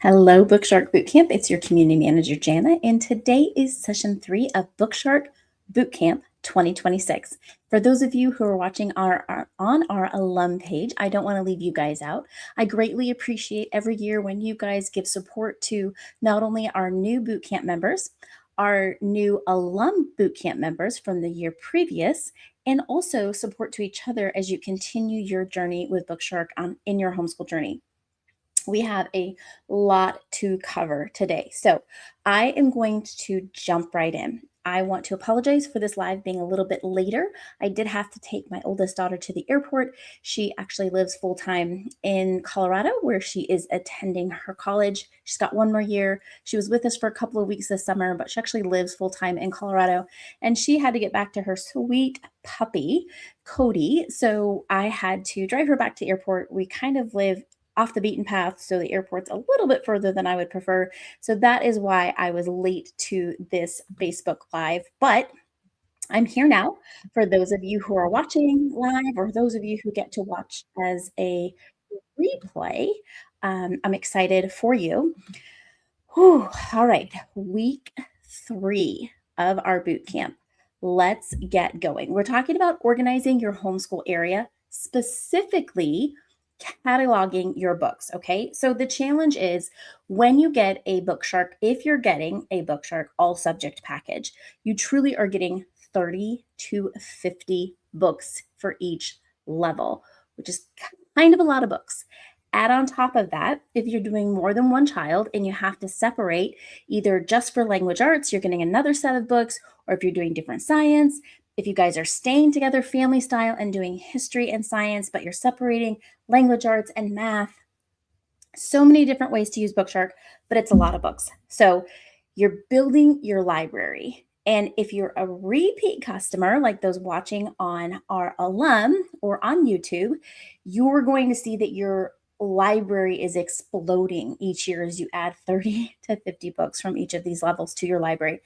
Hello, BookShark BootCamp. It's your community manager, Jana, and today is session 3 of BookShark BootCamp 2026. For those of you who are watching on our alum page, I don't want to leave you guys out. I greatly appreciate every year when you guys give support to not only our new bootcamp members, our new alum bootcamp members from the year previous, and also support to each other as you continue your journey with BookShark in your homeschool journey. We have a lot to cover today. So I am going to jump right in. I want to apologize for this live being a little bit later. I did have to take my oldest daughter to the airport. She actually lives full-time in Colorado, where she is attending her college. She's got one more year. She was with us for a couple of weeks this summer, but she actually lives full-time in Colorado. And she had to get back to her sweet puppy, Cody. So I had to drive her back to the airport. We kind of live off the beaten path, so the airport's a little bit further than I would prefer. So that is why I was late to this Facebook Live, but I'm here now for those of you who are watching live or those of you who get to watch as a replay. I'm excited for you. Whew. All right, week 3 of our boot camp. Let's get going. We're talking about organizing your homeschool area, specifically cataloging your books. Okay. So the challenge is when you get a BookShark, if you're getting a BookShark all subject package, you truly are getting 30 to 50 books for each level, which is kind of a lot of books. Add on top of that, if you're doing more than one child and you have to separate either just for language arts, you're getting another set of books, or if you're doing different science, if you guys are staying together family style and doing history and science, but you're separating language arts and math, so many different ways to use BookShark, but it's a lot of books. So you're building your library. And if you're a repeat customer, like those watching on our alum or on YouTube, you're going to see that your library is exploding each year as you add 30 to 50 books from each of these levels to your library.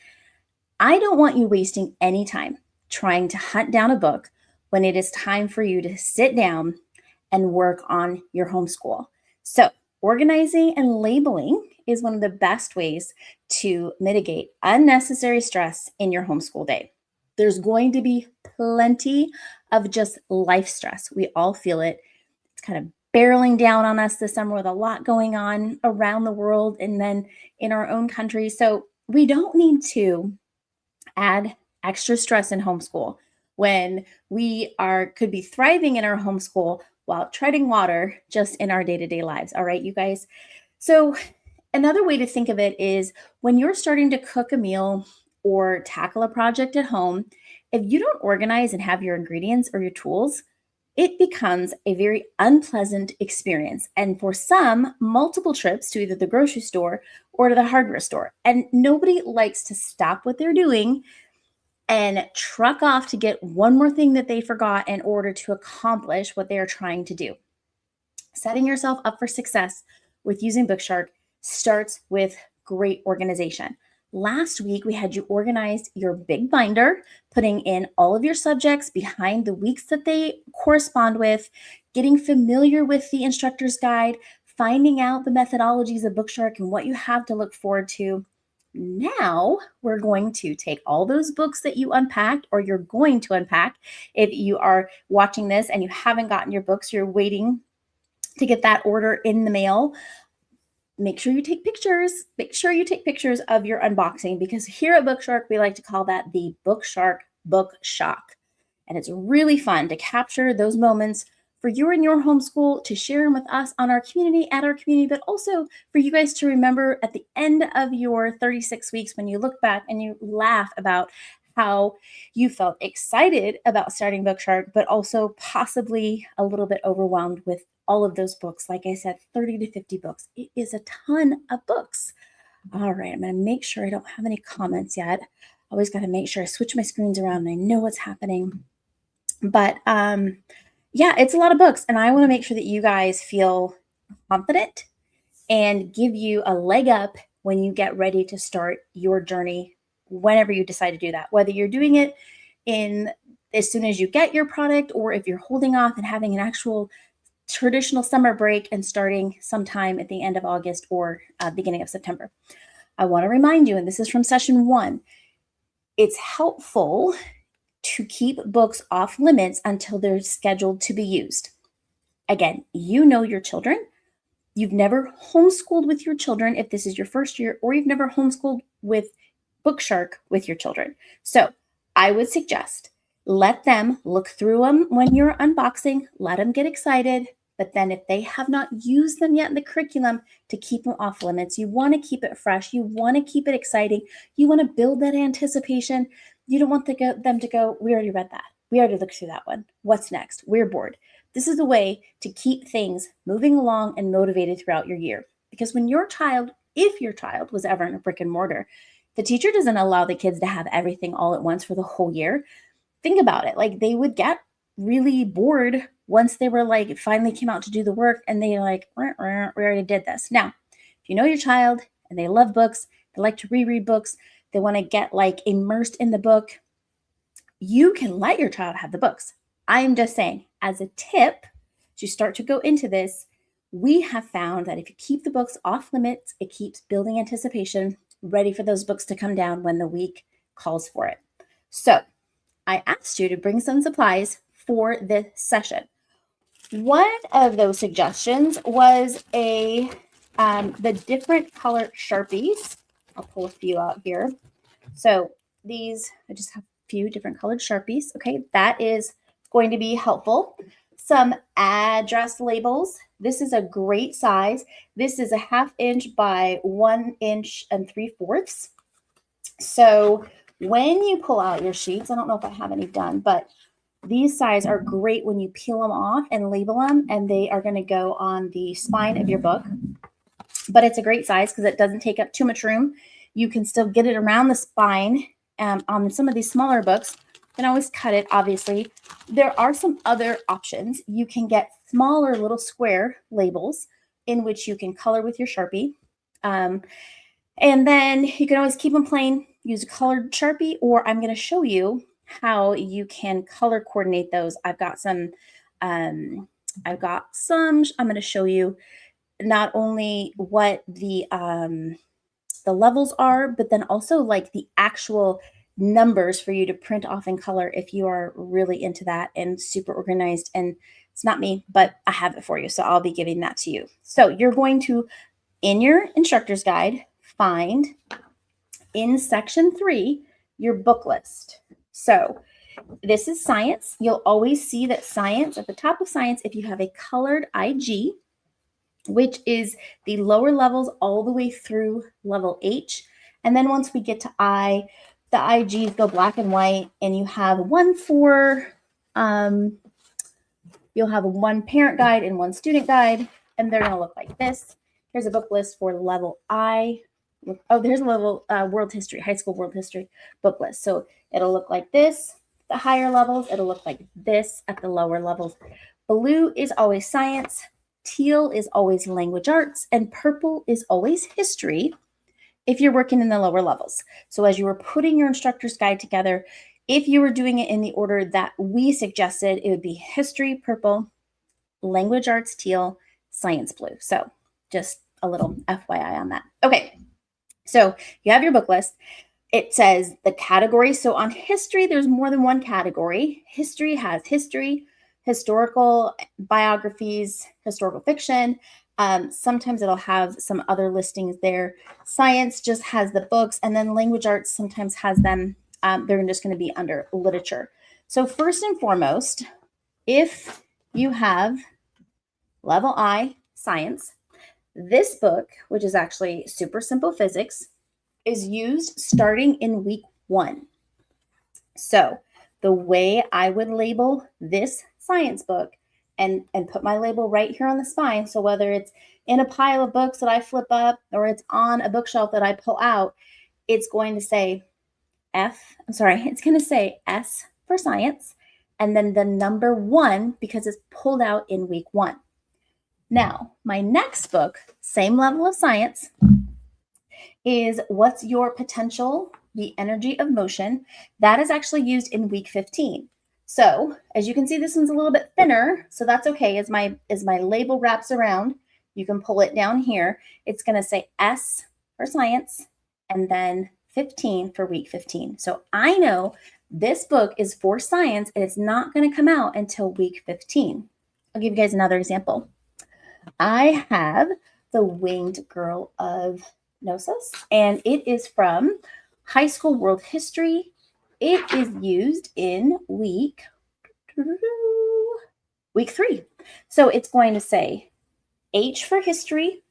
I don't want you wasting any time trying to hunt down a book when it is time for you to sit down and work on your homeschool. So organizing and labeling is one of the best ways to mitigate unnecessary stress in your homeschool day. There's going to be plenty of just life stress. We all feel it. It's kind of barreling down on us this summer with a lot going on around the world and then in our own country. So we don't need to add extra stress in homeschool when we could be thriving in our homeschool while treading water just in our day-to-day lives. All right, you guys. So another way to think of it is when you're starting to cook a meal or tackle a project at home, if you don't organize and have your ingredients or your tools, it becomes a very unpleasant experience. And for some, multiple trips to either the grocery store or to the hardware store. And nobody likes to stop what they're doing and truck off to get one more thing that they forgot in order to accomplish what they are trying to do. Setting yourself up for success with using BookShark starts with great organization. Last week, we had you organize your big binder, putting in all of your subjects behind the weeks that they correspond with, getting familiar with the instructor's guide, finding out the methodologies of BookShark and what you have to look forward to. Now we're going to take all those books that you unpacked or you're going to unpack. If you are watching this and you haven't gotten your books, you're waiting to get that order in the mail. Make sure you take pictures. Make sure you take pictures of your unboxing, because here at BookShark, we like to call that the BookShark Book Shock. And it's really fun to capture those moments for you and your homeschool, to share them with us on our community, at our community, but also for you guys to remember at the end of your 36 weeks when you look back and you laugh about how you felt excited about starting BookShark, but also possibly a little bit overwhelmed with all of those books. Like I said, 30 to 50 books. It is a ton of books. All right, I'm going to make sure I don't have any comments yet. Always got to make sure I switch my screens around and I know what's happening. But yeah, it's a lot of books, and I want to make sure that you guys feel confident and give you a leg up when you get ready to start your journey, whenever you decide to do that, whether you're doing it as soon as you get your product, or if you're holding off and having an actual traditional summer break and starting sometime at the end of August or beginning of September. I want to remind you, and this is from session 1, it's helpful to keep books off limits until they're scheduled to be used. Again, you know your children. You've never homeschooled with your children if this is your first year, or you've never homeschooled with BookShark with your children. So I would suggest let them look through them when you're unboxing, let them get excited. But then if they have not used them yet in the curriculum, to keep them off limits. You want to keep it fresh. You want to keep it exciting. You want to build that anticipation. You don't want them to go, we already read that. We already looked through that one. What's next? We're bored. This is a way to keep things moving along and motivated throughout your year. Because when your child, if your child was ever in a brick and mortar, the teacher doesn't allow the kids to have everything all at once for the whole year. Think about it. Like, they would get really bored once they were like, finally came out to do the work and they like, we already did this. Now, if you know your child and they love books, they like to reread books, they want to get like immersed in the book, you can let your child have the books. I'm just saying, as a tip, as you start to go into this, we have found that if you keep the books off limits, it keeps building anticipation, ready for those books to come down when the week calls for it. So I asked you to bring some supplies for this session. One of those suggestions was the different color Sharpies. I'll pull a few out here. So these, I just have a few different colored Sharpies. Okay, that is going to be helpful. Some address labels. This is a great size. This is a 1/2 inch by 1 inch and 3/4. So when you pull out your sheets, I don't know if I have any done, but these size are great when you peel them off and label them, and they are going to go on the spine of your book. But it's a great size because it doesn't take up too much room. You can still get it around the spine. On some of these smaller books, you can always cut it, obviously. There are some other options. You can get smaller little square labels in which you can color with your Sharpie. And then you can always keep them plain, use a colored Sharpie, or I'm going to show you how you can color coordinate those. I've got some, I'm going to show you not only what the levels are, but then also like the actual numbers for you to print off in color if you are really into that and super organized. And it's not me, but I have it for you. So I'll be giving that to you. So you're going to, in your instructor's guide, find in section 3, your book list. So this is science. You'll always see that science, at the top of science, if you have a colored IG, which is the lower levels all the way through level H. And then once we get to I, the IGs go black and white, and you have one for, you'll have one parent guide and one student guide, and they're going to look like this. Here's a book list for level I. Oh, there's a level world history, high school world history book list. So it'll look like this, the higher levels. It'll look like this at the lower levels. Blue is always science. Teal is always language arts, and purple is always history if you're working in the lower levels. So as you were putting your instructor's guide together, if you were doing it in the order that we suggested, it would be history, purple, language arts, teal, science, blue. So just a little FYI on that. Okay, so you have your book list. It says the category. So on history, there's more than one category. History has history, historical biographies, historical fiction. Sometimes it'll have some other listings there. Science just has the books, and then language arts sometimes has them. They're just going to be under literature. So first and foremost, if you have level I, science, this book, which is actually super simple physics, is used starting in week 1. So the way I would label this science book and put my label right here on the spine. So whether it's in a pile of books that I flip up or it's on a bookshelf that I pull out, it's going to say it's going to say S for science, and then the number 1 because it's pulled out in week 1. Now, my next book, same level of science, is What's Your Potential? The Energy of Motion. That is actually used in week 15. So as you can see, this one's a little bit thinner, so that's okay. As my label wraps around, you can pull it down here. It's going to say S for science and then 15 for week 15. So I know this book is for science and it's not going to come out until week 15. I'll give you guys another example. I have The Winged Girl of Gnosis, and it is from High School World History. It is used in week 3. So it's going to say H for history,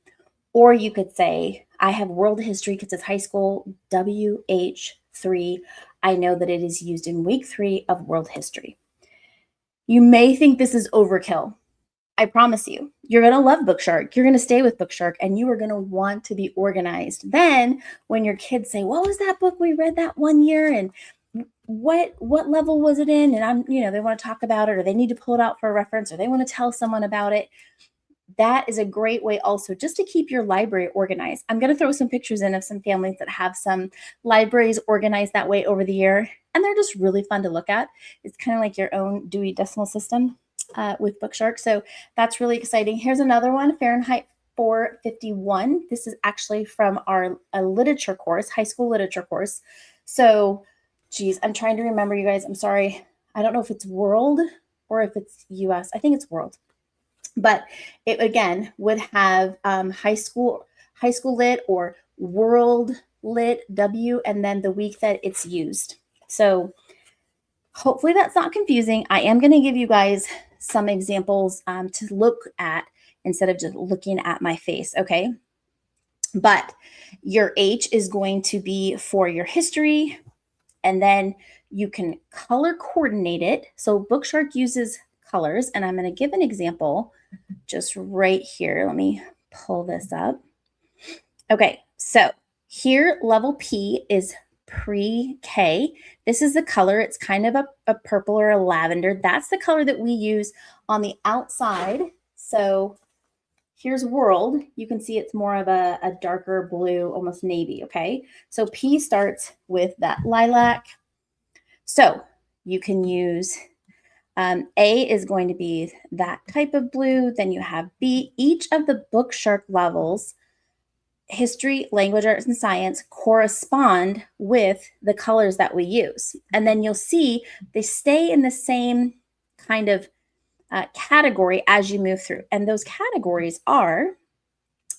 or you could say, I have world history because it's high school, WH3. I know that it is used in week 3 of world history. You may think this is overkill. I promise you, you're going to love BookShark. You're going to stay with BookShark and you are going to want to be organized. Then when your kids say, what was that book we read that one year? And what level was it in? And they want to talk about it, or they need to pull it out for a reference, or they want to tell someone about it. That is a great way also just to keep your library organized. I'm going to throw some pictures in of some families that have some libraries organized that way over the year. And they're just really fun to look at. It's kind of like your own Dewey Decimal System with BookShark. So that's really exciting. Here's another one, Fahrenheit 451. This is actually from our literature course, high school literature course. So, geez, I'm trying to remember, you guys. I'm sorry. I don't know if it's world or if it's US. I think it's world. But it, again, would have high school lit or world lit W, and then the week that it's used. So hopefully that's not confusing. I am going to give you guys some examples to look at instead of just looking at my face, okay? But your H is going to be for your history, and then you can color coordinate it. So BookShark uses colors, and I'm going to give an example just right here. Let me pull this up. Okay, so here level P is pre-K. This is the color. It's kind of a purple or a lavender. That's the color that we use on the outside. So here's world. You can see it's more of a darker blue, almost navy, okay? So P starts with that lilac. So you can use A is going to be that type of blue. Then you have B. Each of the BookShark levels, history, language arts, and science, correspond with the colors that we use. And then you'll see they stay in the same kind of category as you move through. And those categories are,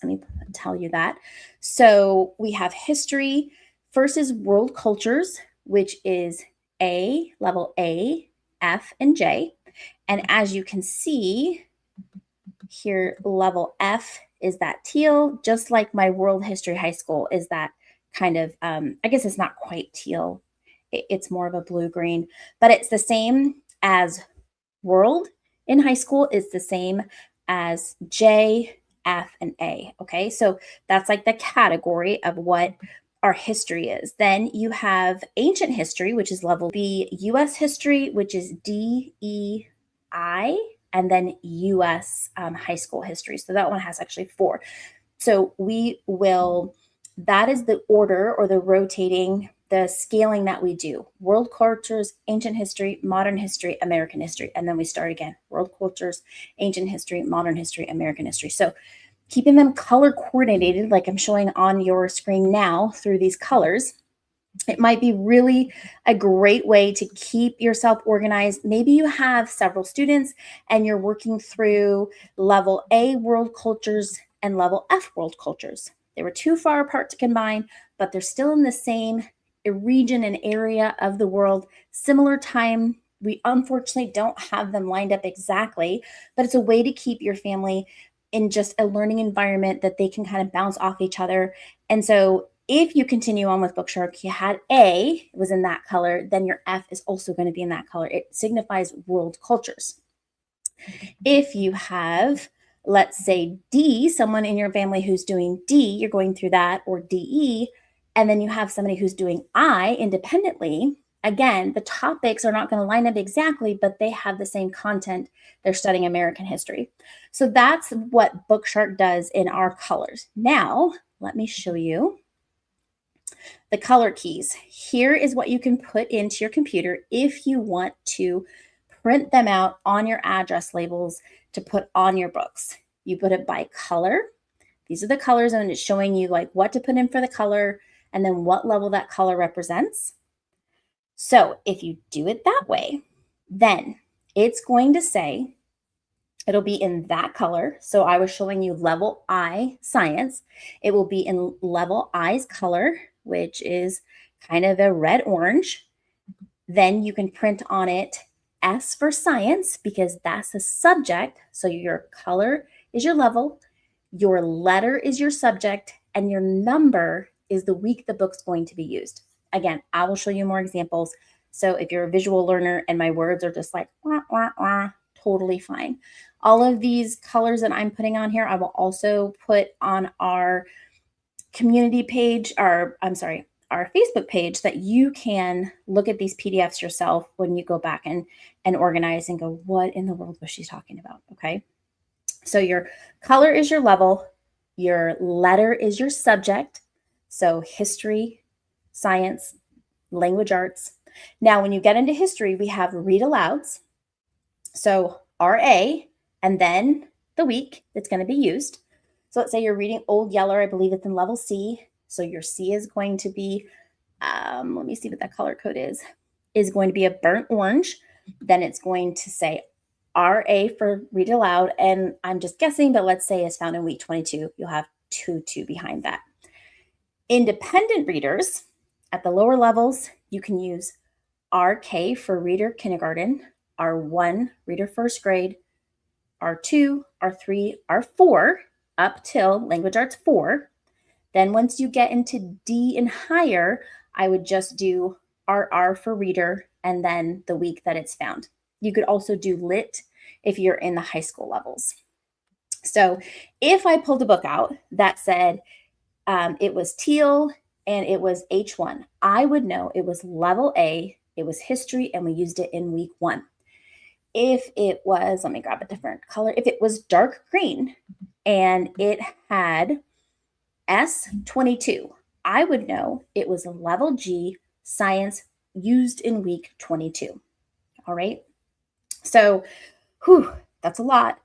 let me tell you that. So we have history. First is world cultures, which is A, level A, F, and J. And as you can see here, level F is that teal, just like my world history high school is that kind of, I guess it's not quite teal. It's more of a blue-green, but it's the same as world in high school. It's the same as J, F, and A, okay? So that's like the category of what our history is. Then you have ancient history, which is level B, US history, which is D, E, I, and then US high school history. So that one has actually 4. So that is the order or the rotating, the scaling that we do. World cultures, ancient history, modern history, American history. And then we start again. World cultures, ancient history, modern history, American history. So keeping them color coordinated, like I'm showing on your screen now through these colors, it might be really a great way to keep yourself organized. Maybe you have several students and you're working through level A world cultures and level F world cultures. They were too far apart to combine, but they're still in the same region and area of the world, similar time. We unfortunately don't have them lined up exactly, but it's a way to keep your family in just a learning environment that they can kind of bounce off each other. And so if you continue on with BookShark, you had A was in that color, then your F is also going to be in that color. It signifies world cultures. If you have, let's say D, someone in your family who's doing D, you're going through that, or DE, and then you have somebody who's doing I independently, again, the topics are not going to line up exactly, but they have the same content. They're studying American history. So that's what BookShark does in our colors. Now, let me show you the color keys. Here is what you can put into your computer if you want to print them out on your address labels to put on your books. You put it by color. These are the colors, and it's showing you like what to put in for the color and then what level that color represents. So if you do it that way, then it's going to say, it'll be in that color. So I was showing you level I science. It will be in level I's color, which is kind of a red orange. Then you can print on it S for science because that's the subject. So your color is your level, your letter is your subject, and your number is the week the book's going to be used. Again, I will show you more examples. So if you're a visual learner and my words are just like, wah, wah, wah, totally fine. All of these colors that I'm putting on here, I will also put on our community page, our Facebook page, that you can look at these PDFs yourself when you go back and organize and go, what in the world was she talking about? Okay. So your color is your level, your letter is your subject. So history, science, language arts. Now, when you get into history, we have read alouds. So RA, and then the week that's going to be used. So let's say you're reading Old Yeller. I believe it's in level C. So your C is going to be, let me see what that color code is going to be a burnt orange. Then it's going to say RA for read aloud. And I'm just guessing, but let's say it's found in week 22. You'll have 2 behind that. Independent readers at the lower levels, you can use RK for reader kindergarten, R1 reader first grade, R2, R3, R4, up till language arts 4. Then once you get into D and higher, I would just do RR for reader and then the week that it's found. You could also do lit if you're in the high school levels. So if I pulled a book out that said it was teal and it was H1, I would know it was level A, it was history, and we used it in week 1. If it was, let me grab a different color. If it was dark green and it had S22, I would know it was level G science used in week 22. All right. So, that's a lot.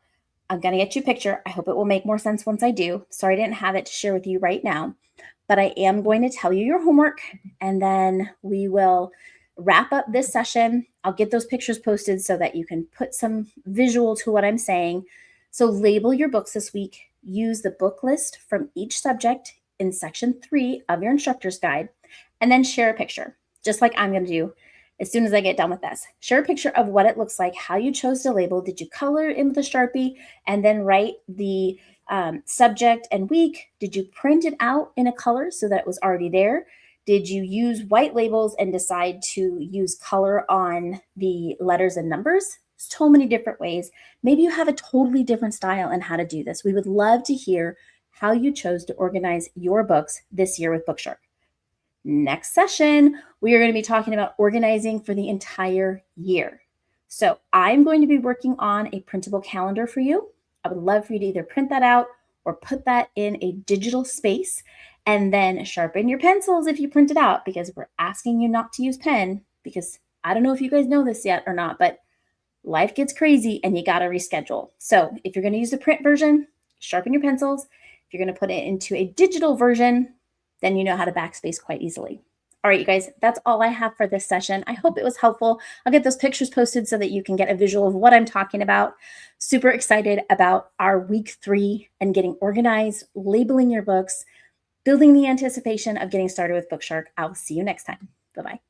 I'm going to get you a picture. I hope it will make more sense once I do. Sorry I didn't have it to share with you right now, but I am going to tell you your homework, and then we will wrap up this session. I'll get those pictures posted so that you can put some visual to what I'm saying. So label your books this week. Use the book list from each subject in section 3 of your instructor's guide, and then share a picture, just like I'm going to do as soon as I get done with this. Share a picture of what it looks like, how you chose to label. Did you color in with a Sharpie and then write the subject and week? Did you print it out in a color so that it was already there? Did you use white labels and decide to use color on the letters and numbers? So many different ways. Maybe you have a totally different style in how to do this. We would love to hear how you chose to organize your books this year with BookShark. Next session, we are going to be talking about organizing for the entire year. So I'm going to be working on a printable calendar for you. I would love for you to either print that out or put that in a digital space, and then sharpen your pencils if you print it out, because we're asking you not to use pen, because I don't know if you guys know this yet or not, but life gets crazy and you got to reschedule. So if you're going to use the print version, sharpen your pencils. If you're going to put it into a digital version, then you know how to backspace quite easily. All right, you guys, that's all I have for this session. I hope it was helpful. I'll get those pictures posted so that you can get a visual of what I'm talking about. Super excited about our week 3 and getting organized, labeling your books, building the anticipation of getting started with BookShark. I'll see you next time. Bye-bye.